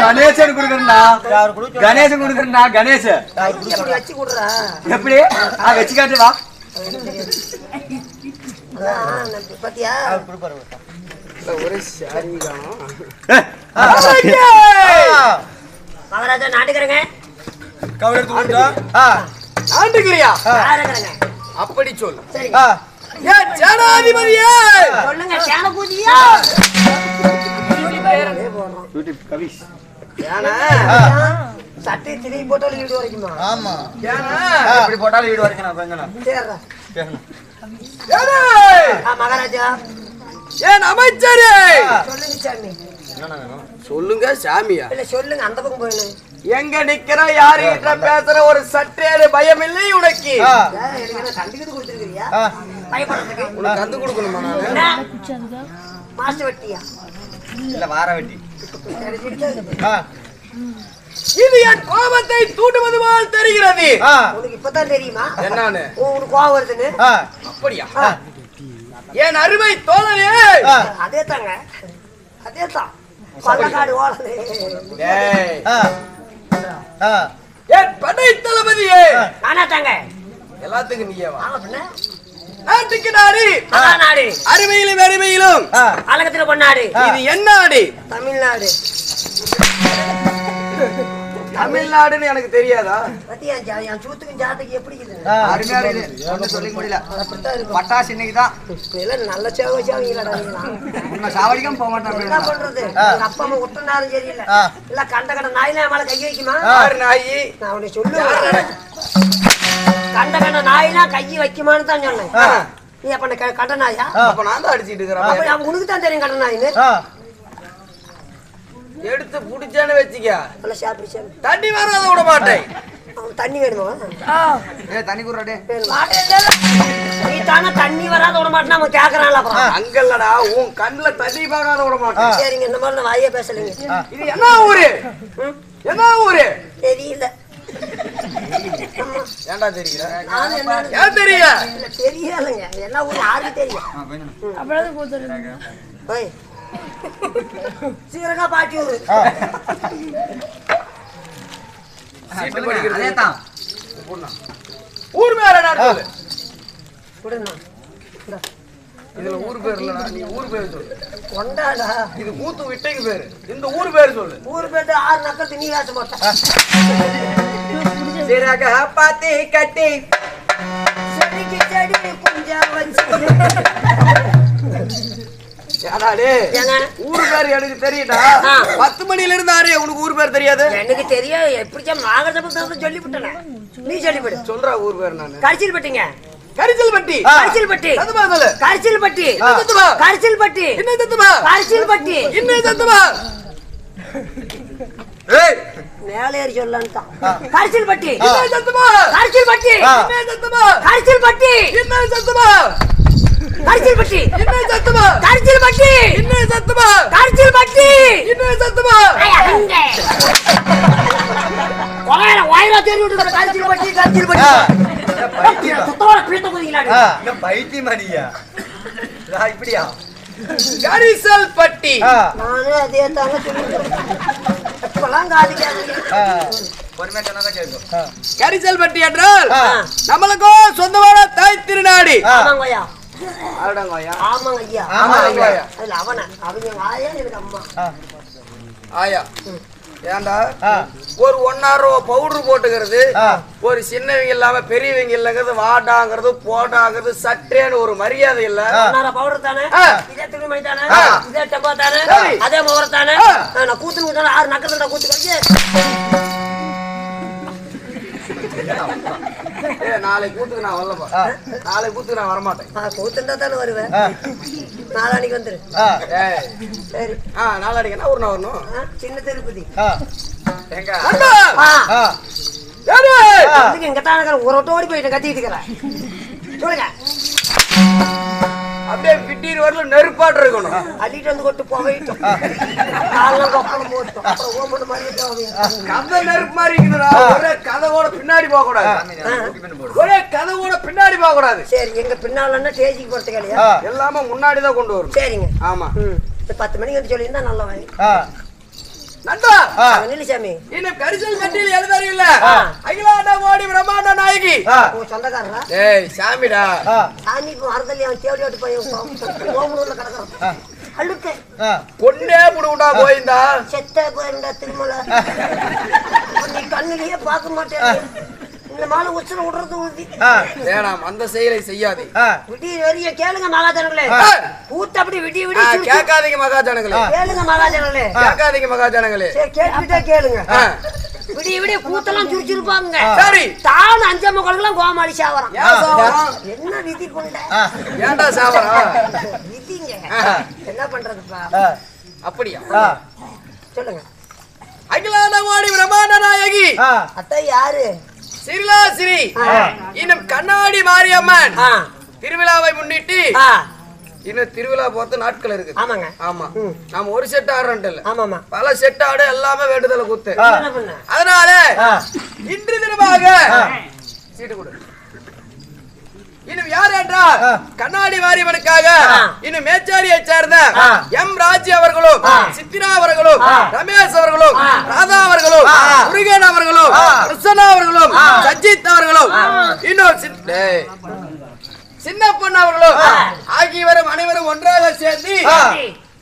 கணேசன் குடுக்கறா கணேசன் குடுக்கறா கணேஷ் எப்படி வச்சு குடுறா எப்படி வச்சு காட்டு வா பாத்தியா ஒரே சாரி காணோம் மகாராஜா நாட்டுக்கிறங்க கவர் எடுத்து கொடுத்தா நாட்டுக்கிறியா அப்படி சொல்லு சரி ஏ ஜனாதிபதியே சொல்லுங்க சேனபூதியா யூடியூப் கவிஷ் ஏனா சட்டை திரும்பி போட்டாலும் வீடு வரைக்குமா ஆமா ஏனா இப்படி போட்டாலும் வீடு வரைக்கும் நான் கொஞ்சம் சரிடா ஏய் மகாராஜா ஏன் அமைச்சரே சொல்லுங்க சாமி சொல்லுங்க சாமியா இல்ல சொல்லுங்க அந்த பக்கம் போயிடுங்க எங்க நிக்கிற யார்கிட்ட பேசுற ஒரு சற்றே பயம் இல்லை உனக்கு எனக்கு கண்டுக்கிட்டு கொடுத்துருக்கியா பயப்படுறதுக்கு உனக்கு கண்டு கொடுக்கணுமா நான் மாசு வெட்டியா இல்ல வார வெட்டி இது என் கோபத்தை தூண்டுவது போல் தெரிகிறது உனக்கு இப்பதான் தெரியுமா என்னன்னு உனக்கு கோபம் வருதுன்னு அப்படியா என் அருமை தோழனே அதே தாங்க அதே தான் கொள்ளக்காடு ஓடுது என் படை தளபதியே நானா தாங்க எல்லாத்துக்கும் நீயேவா ஆமா பின்ன நாட்டுக்கு நாடு நாடு அருமையிலும் அருமையிலும் அழகத்துல கொண்டாடு இது என்ன நாடு தமிழ்நாடு தமிழ்நாடுன்னு எனக்கு தெரியாதா பத்தியா என் சூத்துக்கும் ஜாத்துக்கு எப்படி அருமையா இருக்குது ஒன்னும் சொல்லிக்க முடியல பட்டாசு இன்னைக்குதான் எல்லாம் நல்ல சேவை சேவைங்களா உன்னை சாவடிக்காம போக மாட்டேன் என்ன பண்றது அப்பா அம்மா விட்டுனாலும் சரியில்லை இல்ல கண்ட கண்ட நாயில மேல கை வைக்குமா நாயி நான் உன்னை சொல்லுவேன் கண்ட கண்ட நாயினா கை வைக்குமான்னு தான் சொன்னேன் நீ அப்ப கண்ட நாயா அப்ப நான் தான் அடிச்சிட்டு இருக்கிறேன் உனக்கு தான் தெரியும் கண்ட நாயின்னு எடுத்து புடிச்சான்னு வச்சுக்க நல்லா சாப்பிடு தண்ணி வராத விட மாட்டேன் தண்ணி வேணுமா தண்ணி குடுறாடே நீ தானே தண்ணி வராத விட மாட்டேன் நம்ம கேக்குறான்ல அப்புறம் அங்கல்லடா உன் கண்ணுல தண்ணி பார்க்காத விட மாட்டேன் சரிங்க இந்த மாதிரி வாயே பேசலைங்க இது என்ன ஊரு என்ன ஊரு தெரியல ஏன்டா தெரியல ஏன் தெரியல தெரியலங்க என்ன ஊரு யாருக்கு தெரியும் சீரகா பாட்டியூர் அதேதான் ஊர் பேர் என்ன கொடுண்ணா இதுல ஊர் பேர் இல்லடா நீ ஊர் பேர் சொல்லு கொண்டாடா இது கூத்து விட்டைக்கு பேரு இந்த ஊர் பேர் சொல்லு ஊர் பேர் 6 நக்கத்து நீ வேச மாட்ட சீரக பாத்தி கட்டி செடிக்கு செடி கொஞ்சம் வச்சு ஊர் பேர் எனக்கு தெரியுதா 10 மணில இருந்து ஆறு உனக்கு ஊர் பேர் தெரியாது எனக்கு தெரியும் எப்படி சொல்லிவிட்டேன் நீ சொல்லிவிடு சொல்ற ஊர் பேர் நான் கரிசில்பட்டிங்க கரிசில்பட்டி கரிசில்பட்டி கரிசில்பட்டி கரிசில்பட்டி இன்னும் தத்துவா கரிசில்பட்டி இன்னும் தத்துவா ஏய் மேலேறி சொல்லலான்னு தான் கரிசில்பட்டி இன்னும் தத்துவா கரிசில்பட்டி இன்னும் தத்துவா கரிசில்பட்டி இன்னும் தத்துவா கரிசில்பட்டி இன்னும் தத்துவா கரிசில்பட்டி இன்னும் தத்துவா கரிசில்பட்டி இன்னும் தத்துவா வாயிலா தேடி விட்டு கரிசல் பட்டி சுத்தமான பீத்த குதிக்கலாடு பைத்தியமாடியா இப்படியா கரிசல் பட்டி நானே அதே தாங்க சொல்லிட்டு கரிசல் பட்டி என்றால் நம்மளுக்கும் சொந்தமான தாய் திருநாடு. ஆமாங்கய்யா ஆமாங்கய்யா. அதுல அவங்க ஆயா எனக்கு அம்மா ஆயா ஏண்டா ஒரு 1 hour பவுடர் போட்டுக்கிறது, ஒரு சின்னவங்க இல்லாம பெரியவங்க இல்லங்கிறது, வாடாங்கிறது போடாங்கிறது சற்றேன்னு ஒரு மரியாதை இல்ல. பவுடர் தானே, இதே துணிமணி தானே, இதே டப்பா தானே, அதே முகரம் தானே, நான் கூத்துன்னு தானே 6 நக்கத்துல கூத்து கழிச்சு நாளைக்கு கூத்துக்கு நான் வரலப்பா. நாளைக்கு கூத்துக்கு நான் வரமாட்டேன். கூத்துண்டா தானே வருவேன். நாளானிக்கு வந்துரு. சரி நாளானிக்கு என்ன ஒரு நாள் வரணும். சின்ன திருப்பதி எங்க இங்கத்தான் ஓடி போயிட்டு கத்திட்டு இருக்கிறேன். சொல்லுங்க. அப்படியே விட்டீர் வரல நெருப்பாட்டு இருக்கணும். அள்ளிட்டு வந்து கொட்டு போயிட்டோம். காலம் கொப்பளம் போட்டோம். அப்புறம் ஓமண்டு மாதிரி கதை நெருப்பு மாதிரி இருக்குதுடா. ஒரே கதவோட பின்னாடி போக கூடாது. ஒரே கதவோட பின்னாடி போக கூடாது. சரி எங்க பின்னாலன்னா ஸ்டேஜுக்கு போறதுக்கு இல்லையா? எல்லாமே முன்னாடிதான் கொண்டு வரும். சரிங்க. ஆமா 10 மணிக்கு வந்து சொல்லியிருந்தா நல்ல வாங்கி நண்பா நிலிசாமி இன்னும் கரிசல் கட்டியில் எழுதாரில்ல அகிலாண்ட கோடி பிரம்மாண்ட நாயகி சொந்தக்காரரா? ஏய் சாமிடா சாமி மறந்தல்லி அவன் தேடி ஓட்டு போய் ஓமூர்ல கிடக்குறான். அழுக்க கொண்டே புடுண்டா போயிருந்தா செத்த போயிருந்தா திருமலை நீ கண்ணிலேயே பார்க்க மாட்டேன். இந்த மாலை உச்சரம் விடுறது ஊதி வேணாம், அந்த செயலை செய்யாது. விடிய வரிய கேளுங்க மகாஜனங்களே. கூத்து அப்படி விடிய விடிய கேட்காதீங்க மகாஜனங்களே. கேளுங்க மகாஜனங்களே. கேட்காதீங்க மகாஜனங்களே. சரி கேட்டுட்டே கேளுங்க. விடிய விடிய கூத்தெல்லாம் சுரிச்சிருப்பாங்க. சரி தான் 5 மக்களுக்கெல்லாம் கோமாளி சாவறான். என்ன விதி கொண்ட ஏண்டா சாவறா? விதிங்க என்ன பண்றதுப்பா? அப்படியா சொல்லுங்க. அகிலாண்ட கோடி பிரம்மாண்ட நாயகி அத்தை யாரு? சிறிலாசிரி இன்னும் கண்ணாடி மாரியம்மன் திருவிழாவை முன்னிட்டு இன்னும் திருவிழா போறது நாட்கள் இருக்கு. ஆமாங்க. ஆமா நாம ஒரு செட் ஆடுறோம். ஆமாமா பல செட் ஆடு எல்லாமே வேண்டுதல கூத்து. என்ன பண்ண? அதனால இன்று தினமாக சீட்டு கொடு. இன்னும் யார் என்றால் கண்ணாடி மாரியம்மனுக்காக இன்னும் மேச்சாரியை சேர்ந்த எம் ராஜி அவர்களும், சித்திரா அவர்களும், ரமேஷ் அவர்களும், ராதா அவர்களும், முருகன் அவர்களும், கிருஷ்ணா அவர்களும், சஜித் அவர்களும், இன்னும் சின்ன பொண்ணு அவர்களும் ஆகியவரும் அனைவரும் ஒன்றாக சேர்ந்து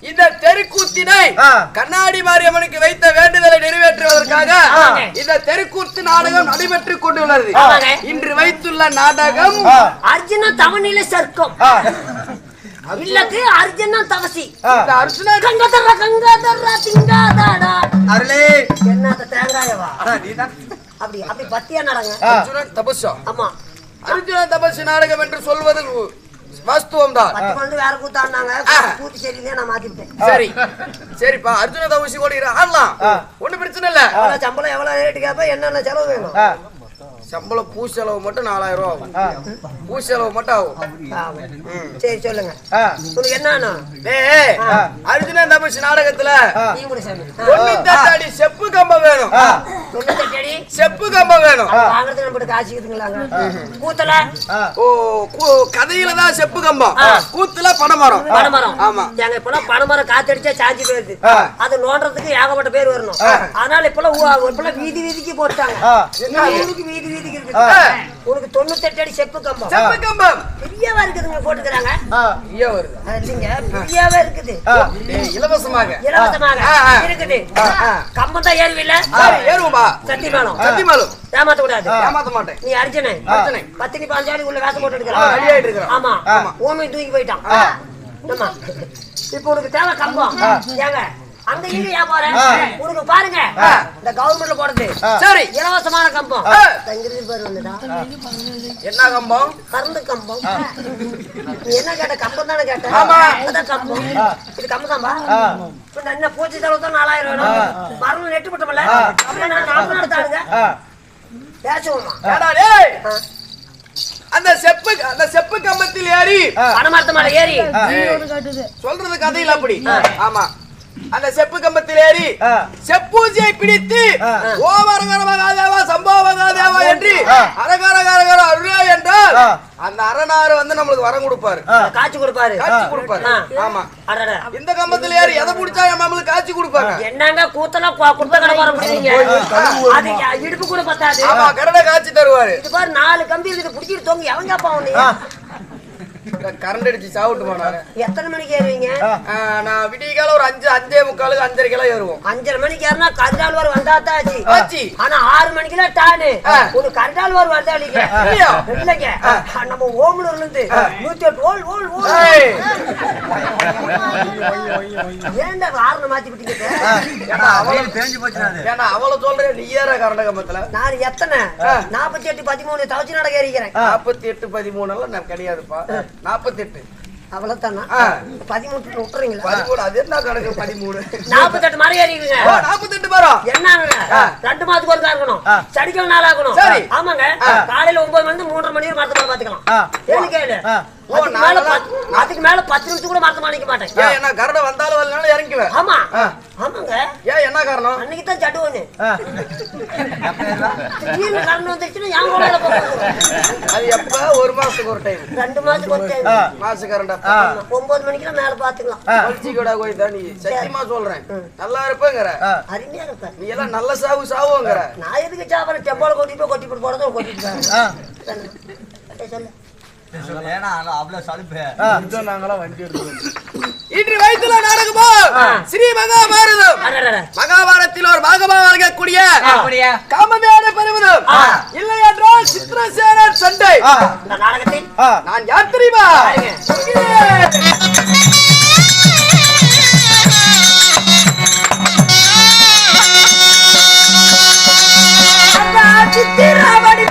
இந்த தெருக்கூத்தினை கண்ணாடி மாரியம்மனுக்கு வைத்த வேண்டுதலை நிறைவேற்றுவதற்காக இந்த தெருக்கூத்து நாடகம் நடைபெற்றுக் கொண்டுள்ளது. இன்று வைத்துள்ள நாடகம் அர்ஜுன தவநிலை சர்க்கம் இல்லக்கு அர்ஜுன தவசி. அர்ஜுனா கங்கதர கங்கதர திங்காதாடா அருளே என்னத தேங்காயவா அப்படி அப்படி பத்தியா நடங்க. அர்ஜுனன் தபஸ்ஸா? ஆமா அர்ஜுன தபஸ் நாடகம் என்று சொல்வது வாஸ்தவம் தான். வந்து வேற கூத்தாடினாங்க. கூத்து சரியில்லையா நான் மாத்திட்டேன். சரி சரிப்பா அர்ஜுன தபசி கூட ஆடலாம், ஒண்ணும் பிரச்சனை இல்ல. சம்பளம் எவ்வளவு ரேட்டு கேப்ப என்னென்ன செலவு வேணும்? சம்பளம் பூ செலவு மட்டும் 4000 ரூபா ஆகும். பூ செலவு மட்டும் ஆகும். சரி சொல்லுங்க உங்களுக்கு என்ன? அர்ஜுன தபஸ் நாடகத்துல நீ கூட சாமி 98 அடி செப்பு கம்பம் வேணும். 98 அடி செப்பு கம்பம் வேணும். வாங்குறது நம்ம காசு இருக்குங்களாங்க. கூத்தல கதையில தான் செப்பு கம்பம், கூத்துல பனைமரம். ஆமா எங்க இப்பெல்லாம் பனைமரம் காத்தடிச்சா சாஞ்சி போயிருது. அது நோண்டுறதுக்கு ஏகப்பட்ட பேர் வரணும். அதனால இப்பெல்லாம் வீதி வீதிக்கு போட்டாங்க. வீதி வீதிக்கு இருக்குது. உனக்கு 98 அடி செப்பு கம்பம். செப்பு கம்பம் பெரியவா இருக்குதுங்க போட்டுக்கிறாங்க. ஐயா வருது இல்லைங்க பெரியவா இருக்குது. இலவசமாக இருக்குது. கம்பம் தான் ஏறுவில்ல? ஏறுவா. சத்தியமாலும் சத்தியமாலும் ஏமாத்த கூடாது. ஏமாத்த மாட்டேன். நீ அர்ஜுனை 10-15 ஆடி உள்ள வேஷம் போட்டு எடுக்கிறான். ஆமா ஓமி தூக்கி போயிட்டான். ஆமா இப்ப உனக்கு தேவை கம்பம். ஏங்க அங்க இங்க ஏன் போற? உனக்கு பாருங்க இந்த கவர்மெண்ட்ல போறது சரி இலவசமான கம்பம். தங்கிருந்து பாரு வந்துடா. என்ன கம்பம்? கரண்ட் கம்பம். நீ என்ன கேட்ட? கம்பம் தானே கேட்ட? அதான் கம்பம். இது கம்பம் தான்பா. என்ன பூச்சி செலவு தான் 4000 வேணும். மரம் நெட்டு போட்டோம்ல அப்படியே நான் 40 எடுத்தாடுங்க பேசுவோமா? அந்த செப்பு கம்பத்தில் ஏறி பணமரத்து மேல ஏறி சொல்றது கதையில் அப்படி. ஆமா அந்த செப்பு கம்பத்தில் ஏறி செப்பூசியை பிடித்து ஓவரகர மகாதேவா சம்போ மகாதேவா என்று அரகர அருளே என்றால் அந்த அரணாறு வந்து நம்மளுக்கு வரம் கொடுப்பாரு, காட்சி கொடுப்பாரு. ஆமா, இந்த கம்பத்தில் ஏறி எதை பிடிச்சா நம்மளுக்கு காட்சி கொடுப்பாங்க. என்னங்க கூத்தல குடும்ப கடை வர முடியுங்க, அது இடுப்பு கூட பத்தாது. ஆமா, கரட காட்சி தருவாரு. இது பாரு 4 கம்பி இருக்குது, பிடிச்சிட்டு தொங்கி அவங்க அப்பா உன்னைய கரண்ட் அடிச்சு சாப்பிட்டுமா. நானு எத்தனை மணிக்கு ஏறுவீங்க? நான் விடிய காலம் ஒரு 5:45 5:30 ஏறுவோம். 5:30 மணிக்கு ஏறினா கருடால் வர வந்தாத்தாச்சு. ஆனா 6 மணிக்குலாம் டானு ஒரு கருடால் வர வந்தாளிங்க இல்லைங்க. நம்ம ஓமலூர்ல இருந்து 108 ஓல் ஓல் ஓல் ஏன்டா வாரணம் மாத்தி விட்டீங்க? ஏன்னா அவளை சொல்றேன், நீ ஏற கரண்ட கம்பத்துல. நான் எத்தனை 48 13 தவச்சு நடக்க ஏறிக்கிறேன். 48 13 எல்லாம் நான் கிடையாதுப்பா, 48 அவ்வளவுதானா? 13 விட்டுறீங்களா? 13 அது என்ன கணக்கு? 13 48 மாதிரி ஏறிக்கிறீங்க. 48 மரம் என்னங்க 2 மாதத்துக்கு ஒருக்கா இருக்கணும், சடிக்கல் நாள் ஆகணும். ஆமாங்க, காலையில 9 மணி 3:30 மணி வரை மரத்தை பாத்துக்கலாம். ஏன்னு கேளு, அதுக்கு மேல 10 நிமிஷம் கூட மரத்தை மாணிக்க மாட்டேன். என்ன கரட வந்தாலும் வரலனாலும் இறங்கிக்குவேன். ஆமா ஆமாங்க. ஏன் என்ன காரணம்? அன்னைக்கு தான் சட்டு ஒண்ணு திடீர்னு கரண்ட் வந்துச்சுன்னா என் கோலையில போகும். அது எப்ப? ஒரு மாசத்துக்கு ஒரு டைம், 2 மாசத்துக்கு ஒரு டைம். மாசு கரண்டா 9 மணிக்கெல்லாம் மேல பாத்துக்கலாம். பழிச்சிக்கூடா கோயிதா, நீ சத்தியமா சொல்றேன் நல்லா இருப்பேங்கிற, அருமையா இருப்ப. நீ எல்லாம் நல்ல சாவுங்கிற. நான் எதுக்கு சாப்பிட டெம்போல கொட்டி போய் கொட்டி போட்டு போறதும் கொட்டிட்டு சொல்லு. இன்று வயிற்றுல நாடகமோ ஸ்ரீ மகாபாரதம். மகாபாரத்தில் ஒரு பாகமாக இருக்கக்கூடிய காமதேனு பருவதம் இல்லை என்றால் சித்திரசேனர் சண்டை. நாடகத்தில் நான் யார் தெரியுமா? சித்திராவடி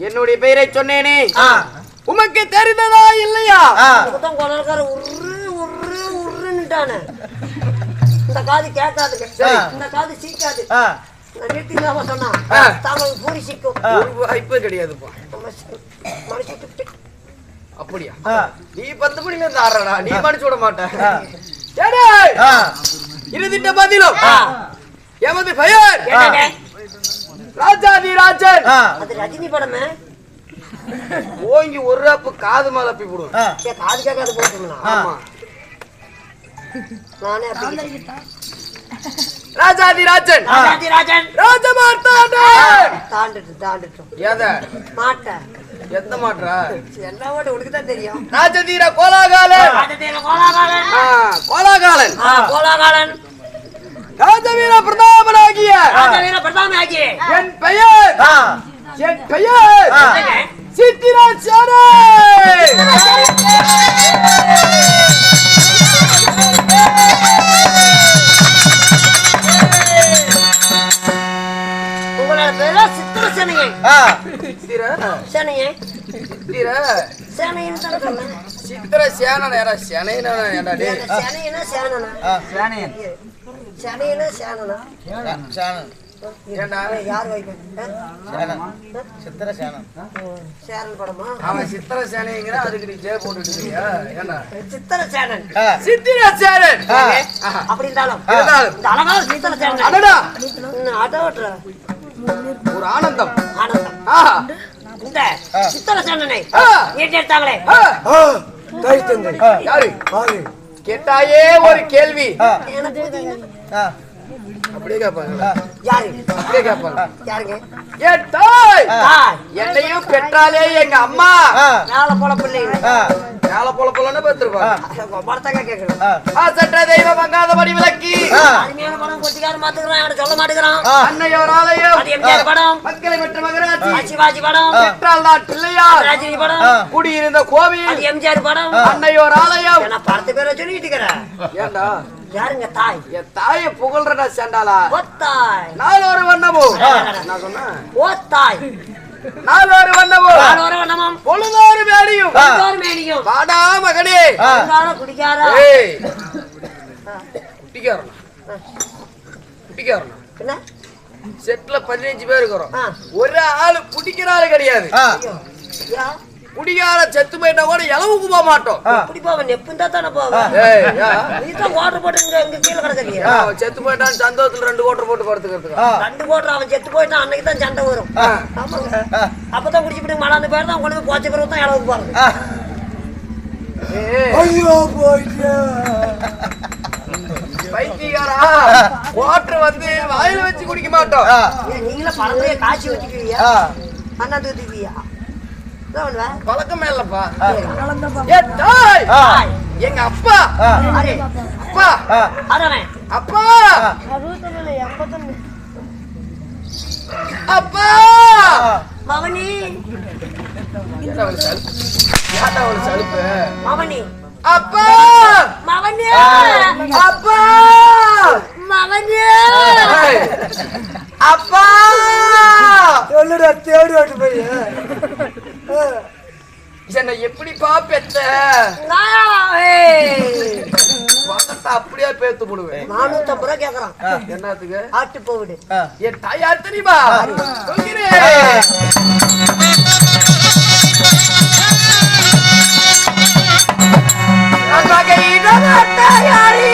என்னுடைய பெயரை சொன்னேனே, உமக்கு தெரிந்ததா இல்லையா? இந்த காது கேட்காதுங்க, இந்த காது சீக்காது. சொன்னா பூரி சிக்கும். வாய்ப்பு கிடையாதுப்பா. அப்படியா? நீ 10 மணில இருந்து ஆடுறா, நீ மடிச்சு விட மாட்டேன். இருதிட்ட பதிலும் எமது பெயர் ராஜாதி ராஜன். அது ரஜினி படமே. ஓங்கி ஒரு ராப்பு காது மேல அப்பி போடுவோம். காது கேட்காது போட்டுங்களா? ஆமா, நானே ராஜாதி ராஜன். ராஜாதி ராஜன் ராஜமார்த்தாண்டன். தாண்டிட்டோம். எத மாட்ட எந்த மாட்டா? எல்லா ஓட உனக்கு தான் தெரியும். ராஜதீர கோலாகாலன். ராஜதீர கோலாகாலன். கோலாகாலன். கோலாகாலன். ராஜவீர பிரதாபனாகிய ராஜவீர பிரதாபனாகிய என் பெயர் சித்திரா சேனை உங்களோட பேரா சித்திர சேனையே சித்திர சேனையே சித்திர சேனைன்னு தான் சொன்னேன் சித்திர சேனன் யாரா சேனைனா ஏண்டா டேய் சேனைனா சேனனா சேனையன் சேனைனா சேனனா சேனன் ஏண்டா யார் வைக்க சேனன் சித்திர சேனன் சேனன் படமா அவன் சித்திர சேனைங்கற அதுக்கு நீ ஜே போட்டுட்டு இருக்கியா ஏண்டா சித்திர சேனன் சித்திர சேனன் அப்படி இருந்தாலும் இந்த அழகா சித்திர சேனன் அடடா ஆட்டோட்ற ஒரு ஆனந்தம் ஆனந்தம் ஆஹா இந்த சித்திர சேனனை ஏற்றி எடுத்தாங்களே யாரு கேட்டாயே ஒரு கேள்வி எனக்கு அப்படியே கேட்பாங்க யாரு அப்படியே கேட்பாங்க யாருங்க ஏ தாய் தாய் என்னையும் பெற்றாலே எங்க அம்மா மேல போல பிள்ளைங்க மேல போல போலன்னு பார்த்திருப்பாங்க படத்தக்க கேட்கணும் சற்ற தெய்வம் மங்காதபடி விளக்கி அருமையான படம் கொட்டிக்கார மாத்துக்கிறான் அவனை சொல்ல மாட்டேங்கிறான் அன்னையோர் ஆலயம் அது எம்ஜிஆர் படம் மக்களை பெற்ற மகராட்சி சிவாஜி படம் பெற்றால் நான் பிள்ளையார் ரஜினி படம் குடியிருந்த கோவில் அது எம்ஜிஆர் படம் அன்னையோர் ஆலயம் என்ன படத்து பேரை சொல்லிட்டு இருக்கிறேன் ஏண்டா யாருங்க தாய் என் தாயை புகழ்றடா சேண்டாளா ஓத்தாய் நாலு ஒரு வண்ணமோ நான் சொன்னேன் ஓத்தாய் நாலு ஒரு வண்ணமோ ஒரு வண்ணமும் பொழுதோறு மேடியும் பொழுதோறு மேனியும் வாடா மகனே குடிக்காரா ஏய் குட்டிக்காரனா குட்டிக்காரனா என்ன செட்ல 15 பேர் இருக்கிறோம் ஆ. ஒரு ஆளு குடிக்கிற ஆளு கிடையாது யா குடிகார செத்து போயிட்டா கூட இளவுக்கு போக மாட்டோம் குடி போவன் நெப்புந்தா தானே போவன் ஏய் யா. நீ தான் வாட்டர் போட்டு இங்க கீழே கிடக்குறியா அவன் செத்து போயிட்டான் சந்தோஷத்துல 2 கோட்டர் போட்டு படுத்துக்கிறதுக்கு ரெண்டு போட்டு அவன் செத்து போயிட்டான் அன்னைக்கு தான் சண்டை வரும் ஆமாங்க அப்பதான் குடிச்சுட்டு மலாந்து பேர் தான் கொண்டு போய் போச்ச பிறகு தான் இளவுக்கு போறது ஐயோ போயிட்டு பைத்தியக்காரா கோட்டர் வந்து வாயில வச்சு குடிக்க மாட்டோம் நீங்களே பழத்தையே காய்ச்சி வச்சுக்குவியா அண்ணா தூத்துக்குவியா பழக்கமே இல்லப்பா எங்க அப்பா அப்பா அப்பா அப்பா மவனி சலுப்பு மவனி அப்பா மவனி அப்பா மவனி அப்பா சொல்லுடா தேடி ஓட்டு போய் என்ன எப்படிப்பா பெத்த அப்படியே பேத்து போடுவேன் 450 ரூபாய் கேக்குறான் என்னத்துக்கு ஆட்டு போவிடு என் தாயார் தெரியுமா சொல்கிறேன் தாயாரி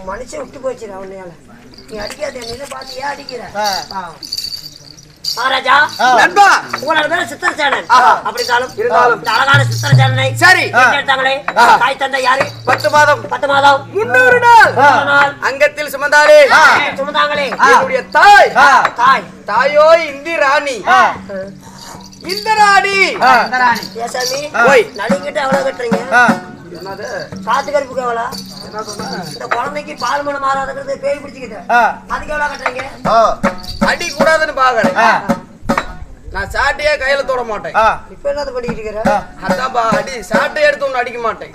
மனுஷன் விட்டு போச்சுடா உன்னையால. நீ அடிக்காத என்ன பார்த்து ஏன் அடிக்கிற? மகாராஜா நண்பா உங்களோட பேரு சித்திரசேனன். அப்படித்தாலும் இருந்தாலும் இந்த அழகான சித்திரசேனனை சரி எடுத்தாங்களே தாய் தந்தை யாரு? 10 மாதம் 10 மாதம் 300 நாள் அங்கத்தில் சுமந்தாலே சுமந்தாங்களே என்னுடைய தாய் தாய் தாயோ இந்திராணி இந்திராணி ஏசாமி ஓய் நலிங்கிட்டு எவ்வளவு கட்டுறீங்க? என்னது காத்து கருப்புக்கு எவ்வளோ? என்ன சொன்ன இந்த குழந்தைக்கு பால் மணம் மாறாதுங்கிறது பேய் பிடிச்சிக்கிட்டு அதுக்கு எவ்வளவு கட்டுறீங்க? அடி கூடாதுன்னு பாக்குறேன் நான் சாட்டையே கையில தொட மாட்டேன் இப்ப என்னது பண்ணிட்டு இருக்கிற? அதான்பா அடி சாட்டை எடுத்து ஒண்ணு அடிக்க மாட்டேன்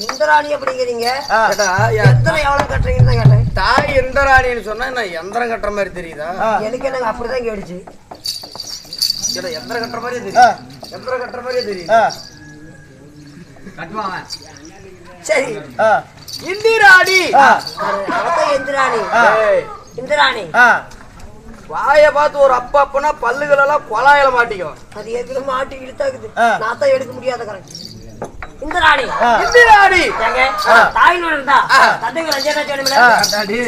இந்திராணி அப்படிங்கிறீங்க கேட்டா, எத்தனை எவ்வளவு கட்டுறீங்கன்னு தான் கேட்டேன். தாய் இந்திராணின்னு சொன்னா நான் எந்திரம் கட்டுற மாதிரி தெரியுதா எனக்கு எனக்கு அப்படிதான் கேடுச்சு. கேட்டா, எந்திரம் கட்டுற மாதிரியே தெரியும் எந்திரம் கட்டுற மாதிரியே தெரியும் சரி இந்திராணி அவதான் இந்திராணி இந்திராணி வாய பார்த்து ஒரு அப்பா அப்பனா பல்லுகள் எல்லாம் கொலாயில மாட்டிக்கும் அது ஏற்கனவே மாட்டி இழுத்தாக்குது நான் தான் எடுக்க முடியாத கரெக்ட். இந்திராணி இந்திராணி ஏங்க தாயினோட இருந்தா தந்தைக்கு ரஞ்சனா சொன்னீங்களா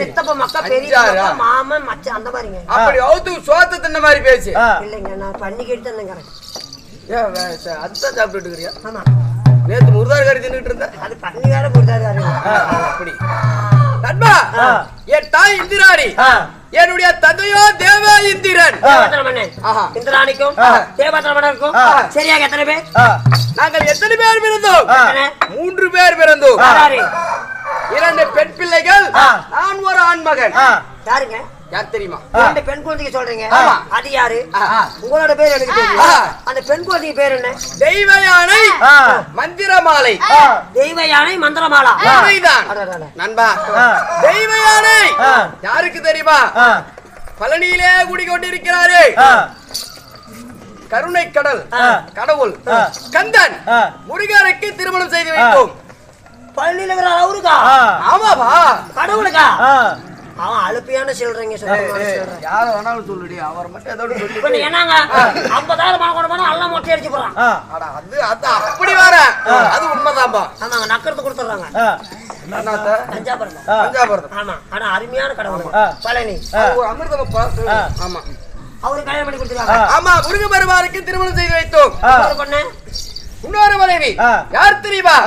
சித்தப்பா மக்கா பெரிய மாமன் மச்சான் அந்த மாதிரிங்க. அப்படி அவுத்து சோத்த தின்ன மாதிரி பேச்சு இல்லைங்க நான் பண்ணிக்கிட்டு இருந்தேன் கரெக்ட். அதுதான் சாப்பிட்டு இருக்கிறியா ஆமா நேத்து முருதார் கறி தின்னுட்டு இருந்த அது பண்ணி வேற கொடுத்தாரு அப்படி நண்பா என் தாய் இந்திராணி என்னுடைய தந்தையோ தேவ இந்திரன் இந்திராணிக்கும் தேவபாத்திர மன்னருக்கும் சரியாக எத்தனை பேர்? நாங்கள் எத்தனை பேர் பிறந்தோம்? 3 பேர் பிறந்தோம். 2 பெண் பிள்ளைகள் நான் ஒரு ஆண் மகன். யாருங்க? யார் தெரியுமா? 2 பெண் குழந்தைங்க சொல்றீங்க அது யாரு? உங்களோட பேர் எனக்கு தெரியும். அந்த பெண் குழந்தைங்க பேர் என்ன? தெய்வ யானை மந்திரமாலை. தெய்வ யானை மந்திரமாலா நண்பா தெய்வ யானை யாருக்கு தெரியுமா? பழனியிலே குடிக்கொண்டிருக்கிறாரே கருணை கடல் கடவுள் கந்தன் முருகனுக்கு திருமணம் செய்து வைத்தோம். பழனியில இருக்கிற அவருக்கா? ஆமாவா கடவுளுக்கா? அவன் அழுப்பியான சொல்றீங்க யார வேணாலும் சொல்லுடி அவர் மட்டும் ஏதோ சொல்லி என்னங்க 50,000 பணம் கொண்டு போனா எல்லாம் மொட்டை அடிச்சு போறான். அது அப்படி வர அது உண்மைதான்பா. ஆமாங்க நக்கறது கொடுத்துறாங்க. பஞ்சாபுரம் பஞ்சாபுரம் ஆமா ஆனா அருமையான கடவுள் பழனி அமிர்தமப்பா. ஆமா அவரு கல்யாணம் பண்ணி கொடுத்துருக்காங்க. ஆமா முருக பெருமானுக்கு திருமணம் செய்து வைத்தோம். பொண்ணு இன்னொரு மனைவி யார் தெரியுமா?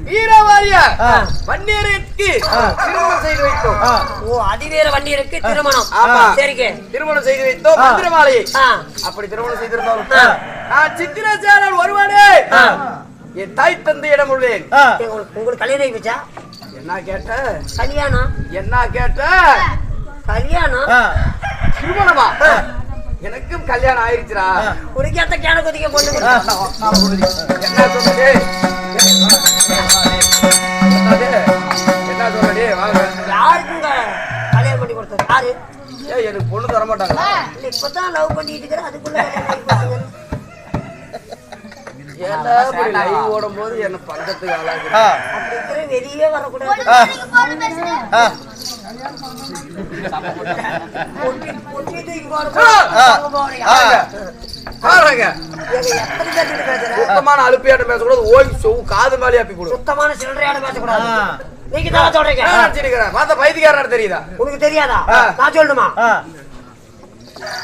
வீரவாரியா வன்னியருக்கு திருமணம் செய்து வைத்தோம். ஓ அதிவேற வன்னியருக்கு திருமணம். ஆமா சரிங்க திருமணம் செய்து வைத்தோம். மந்திரமாலையை அப்படி திருமணம் செய்திருந்தோம். நான் சித்திரசேனன் ஒருவனே என் தாய் தந்தையிடம் உள்ளேன். உங்களுக்கு கல்யாணம் ஆயிடுச்சா? என்ன கேட்ட? கல்யாணம் என்ன கேட்ட? கல்யாணம் திருமணமா? எனக்கும் கல்யாணம் ஆயிடுச்சுடா. உனக்கு எத்த கேன கொதிக்க பொண்ணு என்ன சொல்லுது? என்ன சொல்லுடி? வாங்க யாருக்குங்க கல்யாணம் பண்ணி கொடுத்தாரு? யாரு? எனக்கு பொண்ணு தர மாட்டாங்க. இல்ல இப்பதான் லவ் பண்ணிட்டு இருக்கிற அதுக்குள்ள கல்யாணம் ஏன்டா இப்படி லைவ் ஓடும் போது என்ன பந்தத்துக்கு ஆளாகுது? அப்படி இருக்கிற வெளியே வரக்கூடாது. சுத்தமான அலுப்பியாட்டம் பேசக்கூடாது. ஓய் சொவு காது மேலே அப்பி கொடு. சுத்தமான சில்லறையாட பேசக்கூடாது. நீங்க தான் சொல்றீங்க. பார்த்த பைத்தியக்காரன் தெரியுதா? உனக்கு தெரியாதா? நான் சொல்லணுமா?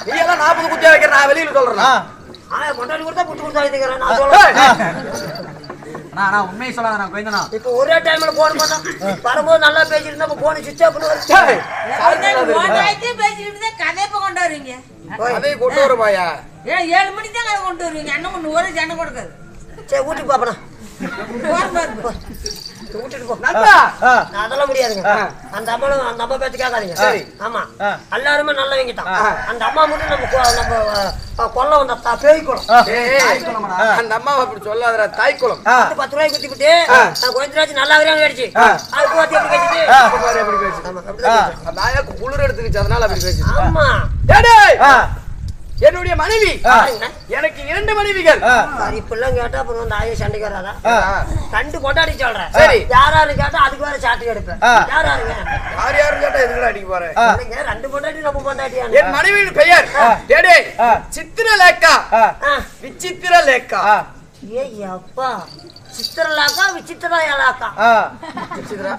நீ எல்லாம் 40 குத்தியா வைக்கிற நான் வெளியில சொல்றேன். கொண்டாடி கொடுத்தா புட்டு கொடுத்தா வைக்கிறேன் நான் சொல்றேன். நான் உண்மையை சொல்லாத நான் கோயந்தனா. இப்ப ஒரே டைம்ல போன் பண்ணா வரும்போது நல்லா பேசிட்டு நம்ம போன் சுவிட்ச் ஆஃப் பண்ணுவாரு. பேசிட்டு கதை கொண்டு வருவீங்க. அதை கொண்டு வருவாயா? 7 மணிக்கு தான் கதை கொண்டு வருவீங்க. அண்ணன் கொண்டு ஒரு ஜன கொடுக்காது. சரி ஊட்டி பாப்பனா. ஊட்டிட்டு போ. அதெல்லாம் முடியாதுங்க. அந்த அம்மா பேச்சு கேட்காதீங்க. ஆமா எல்லாருமே நல்லவங்க தான். அந்த அம்மா மட்டும் நம்ம கொல்ல வந்த பேய்க்குளம். அந்த அம்மாவை அப்படி சொல்லாதடா, தாய்க்குளம். 10 ரூபாய் குத்தி விட்டு கொஞ்ச நாச்சு நல்லா கிடைச்சு அது பார்த்து எப்படி பேசிட்டு அந்த ஆயாக்கு குளிர் எடுத்துக்கிச்சு, அதனால அப்படி பேசி. ஆமா என்னுடைய மனைவி, எனக்கு 2 மனைவிகள். இப்பெல்லாம் கேட்டா அப்புறம் அந்த ஆயா சண்டைக்கு வராதா? 2 கொண்டாடி சொல்றேன். சரி, யாராரு கேட்டா அதுக்கு வேற சாட்டு எடுப்பேன். யாராருங்க? யாரு கேட்டா எதுக்கு அடிக்க போறேன்? 2 கொண்டாடி நம்ம கொண்டாடியா? என் மனைவியின் பெயர் சித்திரலேகா. விசித்திரலேகா. ஏய் அப்பா, சித்திரலாக்கா விசித்திரலாக்கா. விசித்திரா.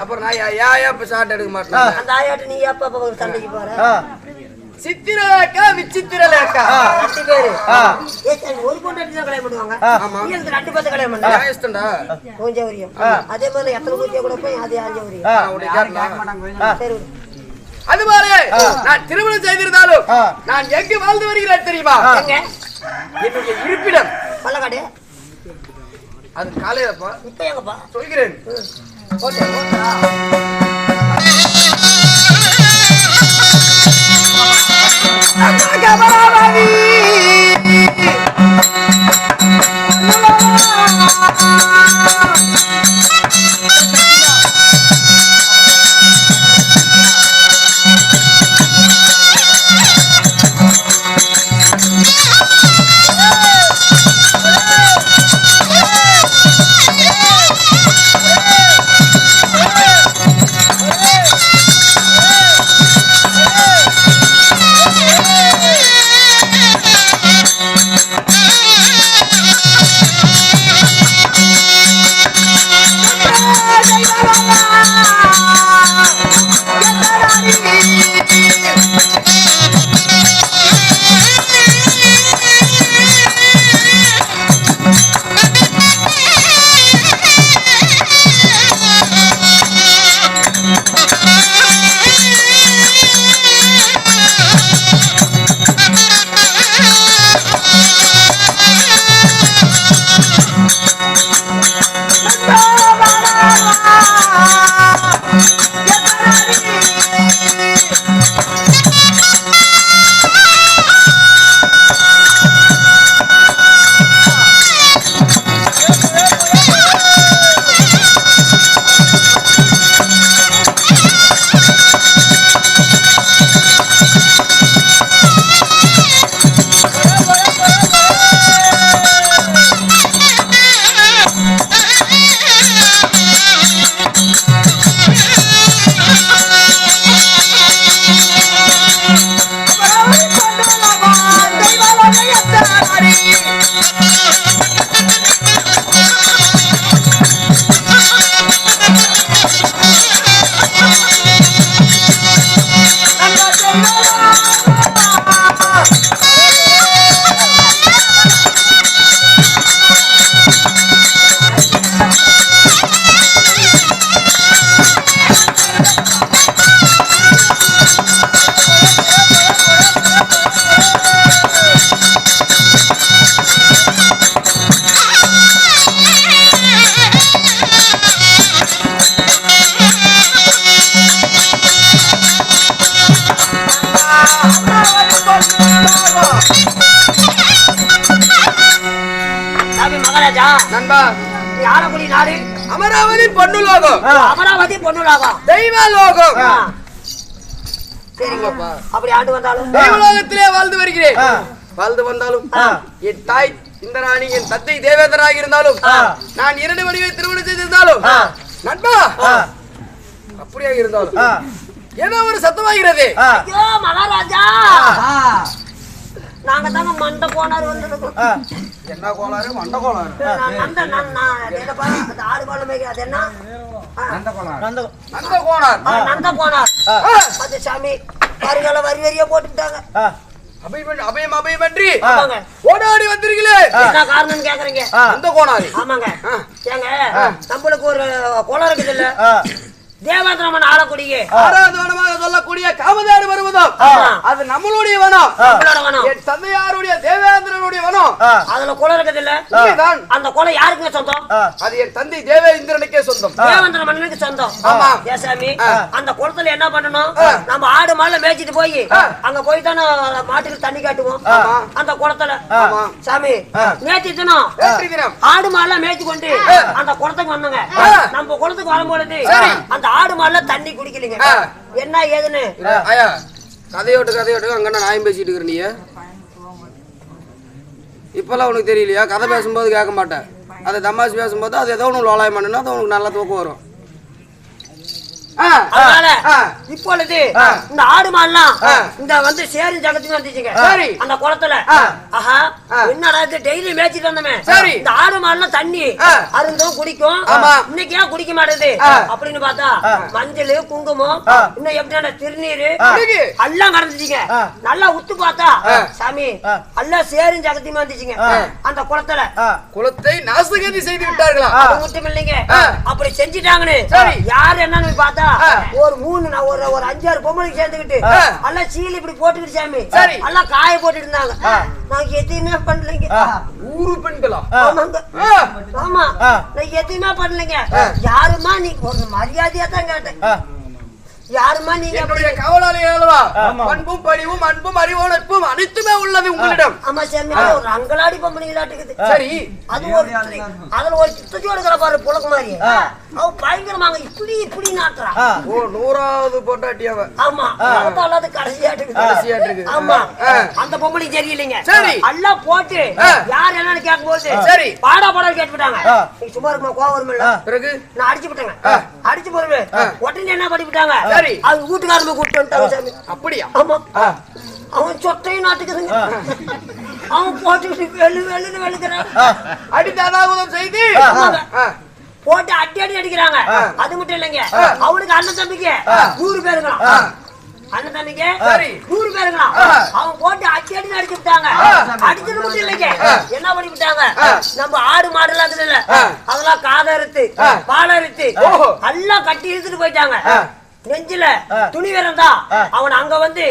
அப்புறம் நான் யாயா இப்ப சாட்டு எடுக்க மாட்டேன். அந்த ஆயாட்டு நீ அப்பா சண்டைக்கு போற? சித்திரலேகா விசித்திரலேகா 2 பேரு. ஒரு கொண்டாடி தான் கல்யாணம் பண்ணுவாங்க. நீ அந்த 2 பேர்த்த கல்யாணம் பண்ண கொஞ்சம் வரியும். அதே மாதிரி எத்தனை பூஜை கூட போய் அது யாரும் வரியும். சரி, அது மாதிரி நான் திருமணம் செய்திருந்தாலும் நான் எங்கு வாழ்ந்து வருகிறேன் தெரியுமா? என்னுடைய இருப்பிடம் பல்லக்காடு. அது காலையிலப்பா. இப்ப எங்கப்பா சொல்கிறேன். அமராவதி பொன்னுலோகம். அமராவதி பொன்னுலோகம் தெய்வலோகம். சரிங்கப்பா. அப்படி ஆண்டு வந்தாலும் தெய்வலோகத்திலே வாழ்ந்து வருகிறேன். வாழ்ந்து வந்தாலும் என் தாய் இந்த ராணி, என் தந்தை தேவேந்திரனாக இருந்தாலும், நான் 2 மணியை திருமணம் செய்திருந்தாலும், நண்பா அப்படியாக இருந்தாலும் ஏதோ ஒரு சத்தமாகிறது. ஐயோ மகாராஜா, நாங்க தாங்க மண்ட கோளாறு வந்திருக்கோம். என்ன கோளாறு? மண்ட கோளாறு. ஆடு பாலம் அது என்ன? நந்த கோளாறு. நந்த கோளாறு. அது சாமி வருகால வரி வரியா போட்டுட்டாங்க. அபயமன்றி ஆமாங்க. ஓடாடி வந்திருக்கீங்களே, என்ன காரணம்னு கேக்குறீங்க? அந்த கோணாரி. ஆமாங்க. ஏங்க நம்மளுக்கு ஒரு குளம் இருக்குது இல்ல, தேவாந்திரமன் ஆளக்கூடிய ஆராதனமாக சொல்லக்கூடிய காமதேனு வருவதும் அது நம்மளுடைய வனம், நம்மளோட வனம். என் தந்தையாருடைய தேவேந்திரனுடைய வனம். அதுல குளம் இருக்குது இல்ல, இங்கேதான். அந்த குளம் யாருக்குங்க சொந்தம்? அது என் தந்தை தேவேந்திரனுக்கே சொந்தம். தேவேந்திர மன்னனுக்கு சொந்தம். ஆமா. ஏசாமி, அந்த குளத்துல என்ன பண்ணணும்? நம்ம ஆடு மாடுல மேய்ச்சிட்டு போய் அங்க போய் தானே மாட்டுக்கு தண்ணி காட்டுவோம். அந்த குளத்துல சாமி நேற்று தினம் ஆடு மாடுலாம் மேய்ச்சி கொண்டு அந்த குளத்துக்கு வந்தோங்க. நம்ம குளத்துக்கு வரும்பொழுது அந்த ஆடு மாடுல தண்ணி குடிக்கலீங்க. என்ன ஏதுன்னு ஐயா கதையோட்டு அங்க நாயம் பேசிட்டு இருக்கிற நீ இப்பெல்லாம் உனக்கு தெரியலையா? கதை பேசும்போது கேட்க மாட்டேன், அதை தமாஷ் பேசும்போது அது ஏதோ ஒன்று லோலாயம் பண்ணுன்னா அது உனக்கு நல்லா தூக்கம் வரும். அதனால இப்பொழுது இந்த ஆடு மாடுலாம் இந்த வந்து சேரி ஜகத்துக்கு வந்துச்சுங்க. அந்த குளத்துல ஆஹா என்னடா இது டெய்லி மேய்ச்சிட்டு வந்தோமே, இந்த ஆடு மாடுலாம் தண்ணி அருந்தும் குடிக்கும், இன்னைக்கு ஏன் குடிக்க மாட்டேது அப்படின்னு பார்த்தா மஞ்சள் குங்குமம் இன்னும் எப்படின்னா திருநீரு எல்லாம் கடந்துச்சுங்க. நல்லா உத்து பார்த்தா சாமி எல்லாம் சேரி ஜகத்துக்கு வந்துச்சுங்க. அந்த குளத்தை நாசகதி செய்து விட்டார்களா? அது மட்டும் இல்லைங்க, அப்படி செஞ்சுட்டாங்கன்னு யாரு என்னன்னு பார்த்தா ஒரு 5-6 பொம்பளைக்கு சேர்ந்துக்கிட்டு எல்லாம் சீல் இப்படி போட்டுக்கிட்டு சாமி எல்லாம் காய போட்டுட்டு இருந்தாங்க. நான் எதையுமே பண்ணலைங்க. ஊரு பெண்களா? ஆமாங்க. ஆமா, நான் எதையுமே பண்ணலைங்க. யாருமா நீ ஒரு மரியாதையா தான் கேட்டேன். யாருமா நீங்க? காவலாளிகளா? அன்பும் பணிவும் அன்பும் அறிவோனப்பும் அனைத்துமே உள்ளது உங்களிடம். ஆமா சாமி, ஒரு அங்கலாடி பொம்பளைங்களாட்டுக்குது. சரி, அது ஒரு அதுல ஒரு சித்தச்சோடு இருக்கிற பாரு புலக்கு மாதிரி, அவ பயங்கரமாங்க இப்படி நாட்டுறா. ஓ 100வது பொண்டாட்டியாவ? ஆமா, அது கடைசியாட்டுக்குது. ஆமா, அந்த பொம்பளை தெரியலைங்க. சரி, எல்லாம் போட்டு யார் என்னன்னு கேட்கும் போது சரி பாடா கேட்டுட்டாங்க. நீ சும்மா இருக்குமா? கோவம் வருமில்ல? பிறகு நான் அடிச்சு விட்டேங்க. அடிச்சு போறது உடனே என்ன பண்ணி விட்டாங்க? சரி, அவங்க வீட்டுக்காரங்க கூப்பிட்டு வந்துட்டாங்க சாமி. அப்படியா? ஆமா, அவன் சொட்டையும் நாட்டுக்குதுங்க. அவன் போட்டு வெளுன்னு வெளுக்கிறான். அடித்தாதாகுதம் செய்து போட்டு அடி அடிக்கிறாங்க. அது மட்டும் இல்லைங்க, அவனுக்கு அண்ணன் தம்பிக்கு 100 பேருங்களாம். அண்ணன் தம்பிக்கு 100 பேருங்களாம். அவன் போட்டு அடி அடிச்சு விட்டாங்க. அடிச்சது மட்டும் இல்லைங்க, என்ன பண்ணி விட்டாங்க? நம்ம ஆடு மாடு எல்லாம் இல்ல, அதெல்லாம் காதறுத்து பாலறுத்து எல்லாம் கட்டி இழுத்துட்டு போயிட்டாங்க. நெஞ்சில துணி வீரந்தா அவன் அங்க வந்து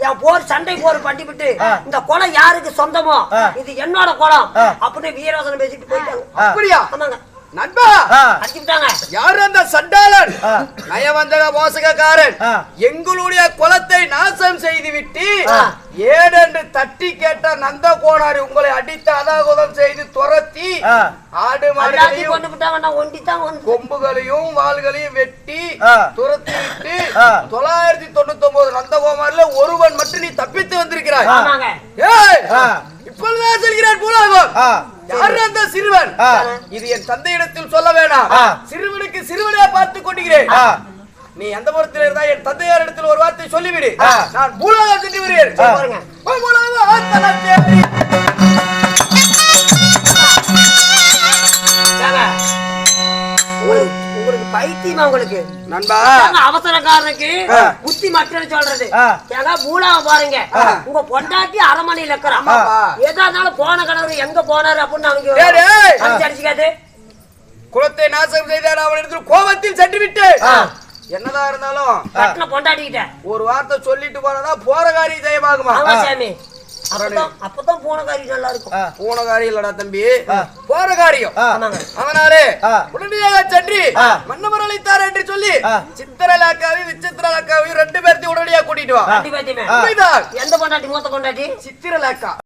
என் சண்டை போர் பண்ணி விட்டு இந்த குளம் யாருக்கு சொந்தமோ இது என்னோட குளம் அப்படின்னு வீரவசனம் பேசிட்டு போயிட்டாங்க. அப்படியா? ஆமாங்க நண்பா, அடிச்சுட்டாங்க. யாரு அந்த சண்டாளன் நயவந்தக மோசகக்காரன் எங்களுடைய குலத்தை நாசம் செய்து விட்டு ஏடென்று தட்டி கேட்ட நந்த கோணாரி உங்களை அடித்து அதாகுதம் செய்து துரத்தி ஆடு மாடுகளையும் கொம்புகளையும் வாள்களையும் வெட்டி துரத்தி விட்டு 999 நந்தகோமாரில ஒருவன் மட்டும் நீ தப்பித்து வந்திருக்கிறாய். இப்பொழுதுதான் செல்கிறான் பூலாகம். யார் அந்த சிறுவன்? இது என் தந்தையிடத்தில் சொல்ல வேண்டாம். சிறுவனுக்கு சிறுவனே பார்த்துக் கொண்டிருக்கிறேன். நீ எந்த புறத்தில் இருந்தா என் தந்தையார் இடத்தில் ஒரு வார்த்தை சொல்லிவிடு, நான் பூலாகம் சென்று வருகிறேன். உங்களுக்கு பைத்தியமா? உங்களுக்கு நண்பா அவசரக்காரனுக்கு புத்தி மட்டும் சொல்றது. ஏன்னா பூலாவை பாருங்க, உங்க பொண்டாட்டி அரமனையில் இருக்கிறான். எதா இருந்தாலும் போன கணவர் எங்க போனாரு அப்படின்னு அவங்க அடிச்சுக்காது. குலத்தை நாசம் செய்தார் அவனிடத்தில் கோபத்தில் சென்று விட்டு என்னதான் இருந்தாலும் பொண்டாட்டிக்கிட்ட ஒரு வார்த்தை சொல்லிட்டு போனதா போற காரியம் ஜெயமாகுமா? சாமி, அப்பதான் போன காரியம் நல்லா இருக்கும். போன காரியம் இல்லடா தம்பி, போற காரியம். அதனாலே உடனடியாக சென்று மன்னவர் அழைத்தார் என்று சொல்லி சித்திரலாக்காவையும் விசித்திரலாக்காவையும் 2 பேர்த்தையும் உடனடியாக கூட்டிட்டு வா. எந்த பொண்டாட்டி? மூத்த பொண்டாட்டி சித்திரலாக்கா.